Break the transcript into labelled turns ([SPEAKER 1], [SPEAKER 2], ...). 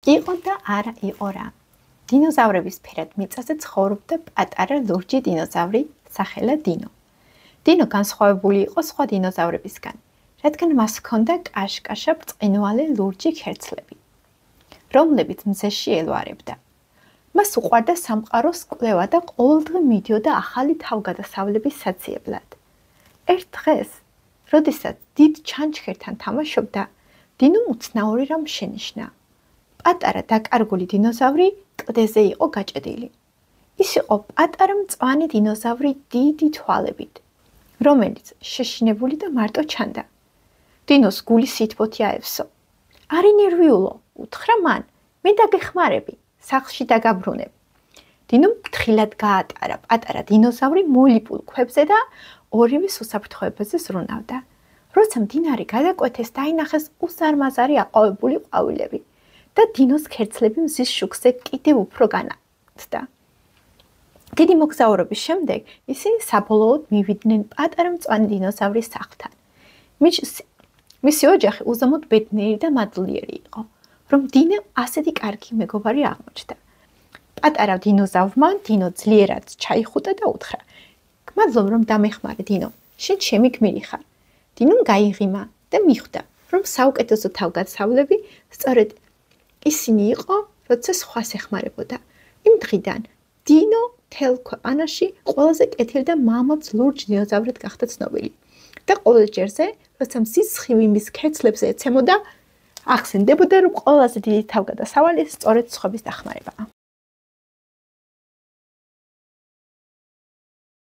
[SPEAKER 1] იყო და არა იყო რა. დინოზავრების ფერად მიწაზე ცხოვრობდა პატარა ლურჯი დინოზავრი სახელად დინო. დინო განსხვავებული იყო სხვა დინოზავრებისგან, რადგან მას ჰქონდა კაშკაშა ბრწყინვალე ლურჯი ქერცლები, რომლებიც მზეში ელვარებდა. მას უყვარდა სამყაროს კვლევა და ყოველდღე მიდიოდა ახალი თავგადასავლების საციებლად. ერთ დღეს, როდესაც დიდ ჩანჩქერთან თამაშობდა, დინომ უცნაური რამ შენიშნა. პატარა დაკარგული დინოზავრი კლდეზე იყო გაჭედილი. ის იყო პატარა მწვანე დინოზავრი დიდი თვალებით, რომელიც შეშინებული და მარტო ჩანდა. დინოს გული სითბოთი აევსო. „არი ნერვიულო, უთხრა მან, მე დაგეხმარები, სახლში დაგაბრუნებ“. დინომ ფრთხილად გაატარა პატარა დინოზავრი მოლიპულ ქვებზე და ორივე უსაფრთხოებაზე ზრუნავდა. როცა მდინარე გადაკვეთეს, დაინახეს უზარმაზარი აყვავებული ყვავილები და დინოს ქერცლები მზის შუქზე კიდევ უფრო განათდა. დიდი მოგზაურობის შემდეგ ისინი საბოლოოდ მივიდნენ პატარა მწვანე დინოზავრის სახლთან. მისი ოჯახი უზომოდ ბედნიერი და მადლიერი იყო, რომ დინომ ასეთი კარგი მეგობარი აღმოჩნდა. პატარა დინოზავრმა დინო ძლიერად ჩაიხუტა და უთხრა: „მადლობა რომ დამეხმარე დინო, შენ ჩემი გმირი ხარ“. დინომ გაიღიმა და მიხვდა, რომ საუკეთესო თავგადასავლები სწორედ ისინი იყო, როცა სხვას ეხმარებოდა. იმ დღიდან დინო მთელ ქვეყანაში ყველაზე კეთილი და მამაც ლურჯ დინოზავრად გახდა ცნობილი. და ყოველ ჯერზე, როცა მზის სხივი მის ქერცლებზე ეცემოდა, ახსენდებოდა, რომ ყველაზე დიდი თავგადასავალი სწორედ სხვების დახმარებაა.